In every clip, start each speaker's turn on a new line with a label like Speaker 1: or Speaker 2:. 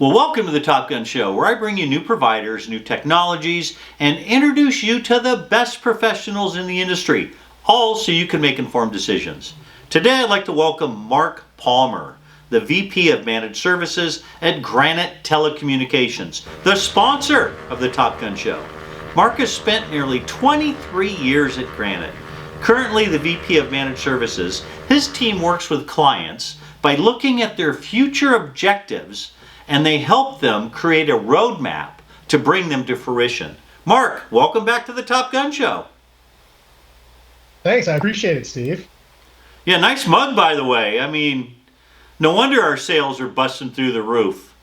Speaker 1: Well, welcome to the Top Gun Show, where I bring you new providers, new technologies, and introduce you to the best professionals in the industry, all so you can make informed decisions. Today, I'd like to welcome Mark Palmer, the VP of Managed Services at Granite Telecommunications, the sponsor of the Top Gun Show. Mark has spent nearly 23 years at Granite. Currently the VP of Managed Services, his team works with clients by looking at their future objectives, and they help them create a roadmap to bring them to fruition. Mark, welcome back to the Top Gun Show.
Speaker 2: Thanks, I appreciate it, Steve.
Speaker 1: Yeah, nice mug, by the way. I mean, no wonder our sales are busting through the roof.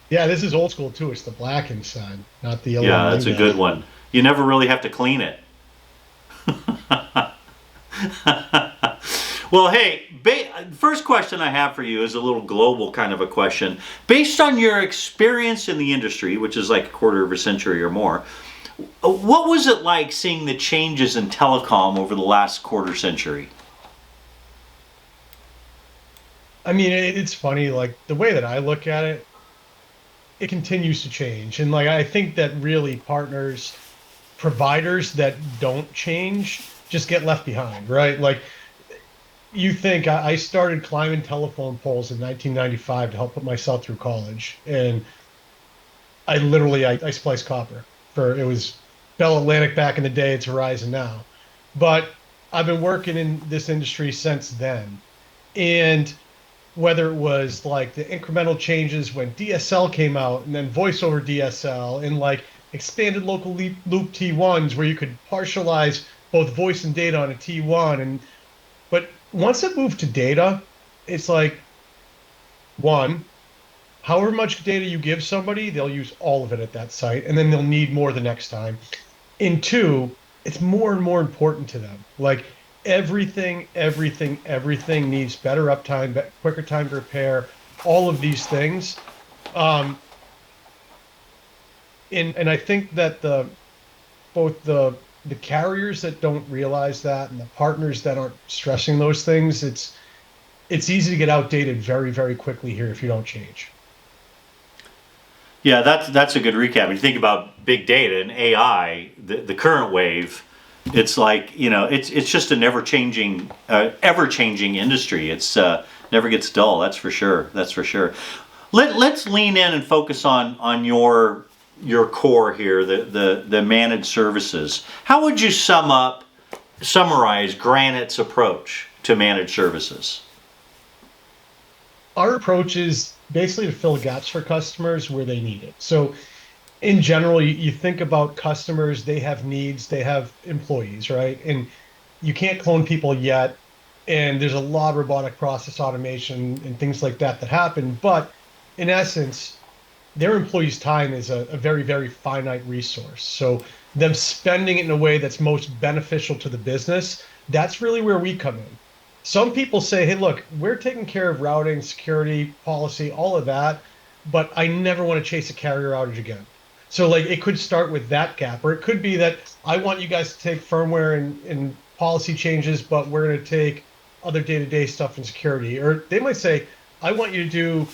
Speaker 2: Yeah, this is old school too. It's the black inside, not the yellow.
Speaker 1: Yeah, that's a good one. You never really have to clean it. Well, hey, first question I have for you is a little global kind of a question. Based on your experience in the industry, which is like a quarter of a century or more, what was it like seeing the changes in telecom over the last quarter century?
Speaker 2: I mean, it's funny, like the way that I look at it, it continues to change. And like I think that really providers that don't change just get left behind, right? Like you think I started climbing telephone poles in 1995 to help put myself through college, and I spliced copper for it was Bell Atlantic back in the day. It's Verizon now, but I've been working in this industry since then, and whether it was like the incremental changes when DSL came out, and then voice over DSL, and like expanded local loop T1s where you could partialize both voice and data on a T1, but once it moved to data, it's like, one, however much data you give somebody, they'll use all of it at that site, and then they'll need more the next time. And two, it's more and more important to them. Like everything needs better uptime, quicker time to repair, all of these things. And I think that both the carriers that don't realize that and the partners that aren't stressing those things, it's easy to get outdated very, very quickly here if you don't change.
Speaker 1: Yeah, that's a good recap. When you think about big data and AI, the current wave, it's like, it's just a ever-changing industry. It's never gets dull, that's for sure. That's for sure. Let's lean in and focus on your core here, the managed services. How would you summarize Granite's approach to managed services?
Speaker 2: Our approach is basically to fill gaps for customers where they need it. So in general, you think about customers, they have needs, they have employees, right? And you can't clone people yet. And there's a lot of robotic process automation and things like that happen. But in essence, their employees' time is a very, very finite resource. So them spending it in a way that's most beneficial to the business, that's really where we come in. Some people say, hey, look, we're taking care of routing, security, policy, all of that, but I never want to chase a carrier outage again. So like it could start with that gap, or it could be that I want you guys to take firmware and policy changes, but we're going to take other day-to-day stuff in security. Or they might say, I want you to do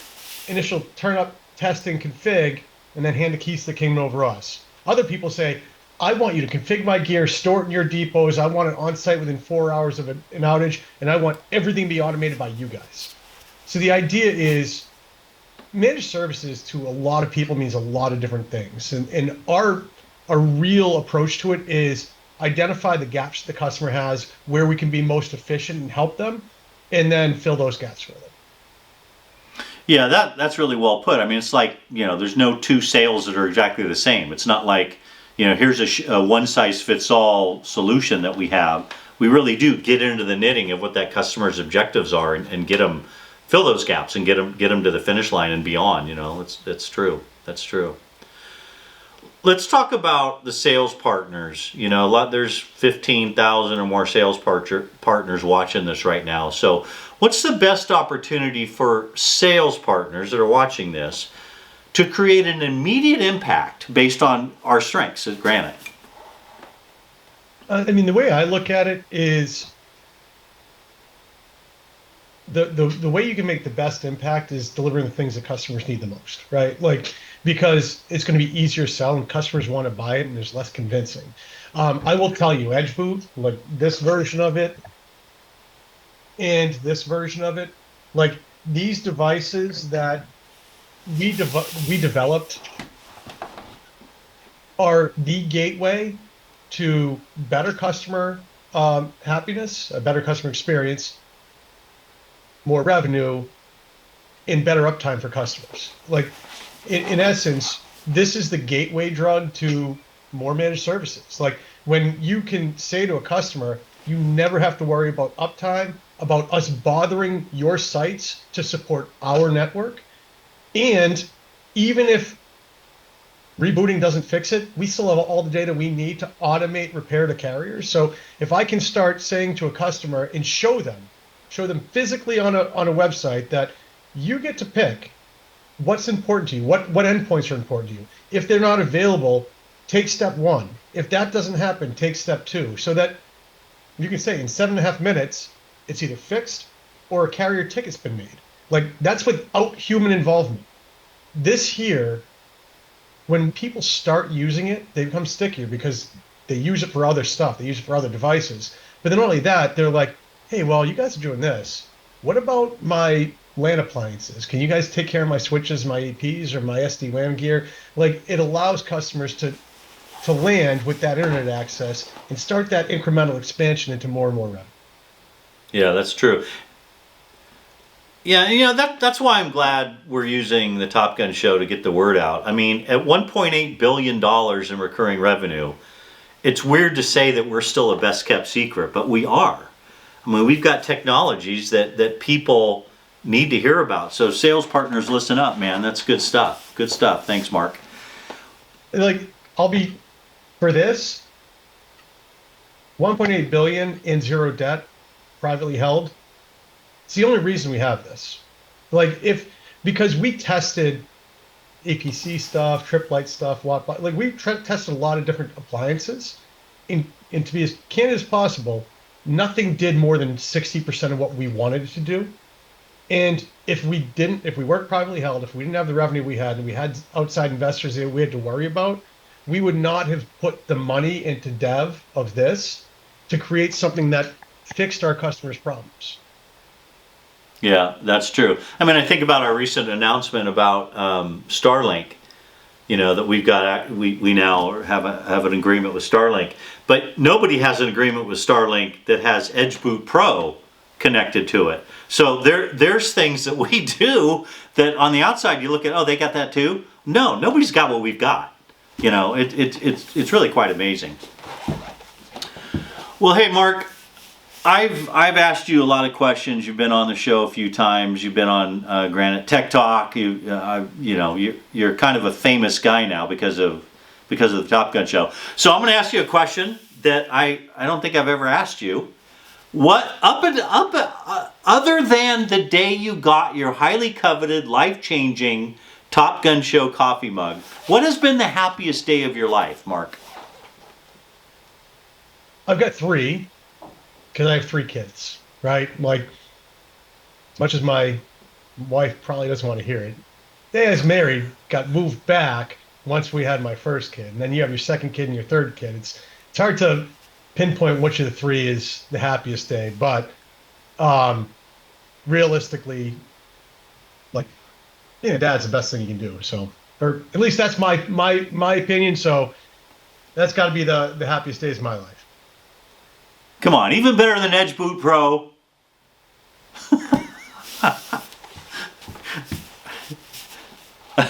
Speaker 2: initial turn up, testing, config, and then hand the keys to the kingdom over us. Other people say, I want you to configure my gear, store it in your depots. I want it on site within 4 hours of an outage, and I want everything to be automated by you guys. So the idea is managed services to a lot of people means a lot of different things. And our real approach to it is identify the gaps the customer has, where we can be most efficient and help them, and then fill those gaps for them.
Speaker 1: Yeah, that's really well put. I mean, it's like, there's no two sales that are exactly the same. It's not like, here's a one-size-fits-all solution that we have. We really do get into the knitting of what that customer's objectives are and fill those gaps and get them to the finish line and beyond. That's true. That's true. Let's talk about the sales partners. There's 15,000 or more sales partners watching this right now. So what's the best opportunity for sales partners that are watching this to create an immediate impact based on our strengths at Granite?
Speaker 2: I mean, the way I look at it is the way you can make the best impact is delivering the things that customers need the most, right? Like, because it's going to be easier to sell and customers want to buy it and there's less convincing. I will tell you, Edge Boot, like this version of it and this version of it, like these devices that we developed are the gateway to better customer happiness, a better customer experience, more revenue, and better uptime for customers. Like in essence, this is the gateway drug to more managed services. Like when you can say to a customer, you never have to worry about uptime, about us bothering your sites to support our network. And even if rebooting doesn't fix it, we still have all the data we need to automate repair to carriers. So if I can start saying to a customer and show them physically on a website that you get to pick what's important to you, what endpoints are important to you. If they're not available, take step one. If that doesn't happen, take step two. So that you can say in 7.5 minutes, it's either fixed or a carrier ticket's been made. Like that's without human involvement. This here, when people start using it, they become stickier because they use it for other stuff. They use it for other devices. But then not only that, they're like, hey, well, you guys are doing this. What about my LAN appliances? Can you guys take care of my switches, my APs, or my SD-WAN gear? Like it allows customers to land with that internet access and start that incremental expansion into more and more revenue.
Speaker 1: Yeah, that's true. Yeah, that's why I'm glad we're using the Top Gun show to get the word out. I mean, at $1.8 billion in recurring revenue, it's weird to say that we're still a best kept secret, but we are. I mean, we've got technologies that people need to hear about. So sales partners, listen up, man. That's good stuff. Good stuff. Thanks, Mark.
Speaker 2: Like I'll be for this 1.8 billion in zero debt, privately held. It's the only reason we have this. Like because we tested APC stuff, trip light stuff, like we tested a lot of different appliances, and to be as candid as possible, nothing did more than 60% of what we wanted it to do. And if we weren't privately held, if we didn't have the revenue we had, and we had outside investors that we had to worry about, we would not have put the money into dev of this to create something that fixed our customers' problems.
Speaker 1: Yeah, that's true. I mean, I think about our recent announcement about Starlink. That we've got, we now have an agreement with Starlink, but nobody has an agreement with Starlink that has Edge Boot Pro connected to it. So there's things that we do that on the outside you look at, oh, they got that too. No, nobody's got what we've got. It's really quite amazing. Well, hey, Mark. I've asked you a lot of questions. You've been on the show a few times. You've been on Granite Tech Talk. You're kind of a famous guy now because of the Top Gun show. So I'm going to ask you a question that I don't think I've ever asked you. What other than the day you got your highly coveted, life-changing Top Gun show coffee mug, what has been the happiest day of your life, Mark?
Speaker 2: I've got three. Because I have three kids, right? Like, as much as my wife probably doesn't want to hear it, they, as married, got moved back once we had my first kid. And then you have your second kid and your third kid. It's hard to pinpoint which of the three is the happiest day. But realistically, like, being a dad's the best thing you can do. So, or at least that's my opinion. So that's got to be the happiest days of my life.
Speaker 1: Come on, even better than Edge Boot Pro.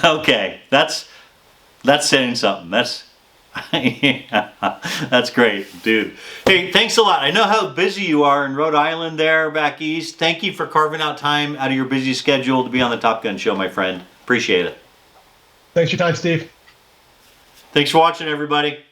Speaker 1: Okay, that's saying something. Yeah, that's great, dude. Hey, thanks a lot. I know how busy you are in Rhode Island there back east. Thank you for carving out time out of your busy schedule to be on the Top Gun show, my friend. Appreciate it.
Speaker 2: Thanks for your time, Steve.
Speaker 1: Thanks for watching, everybody.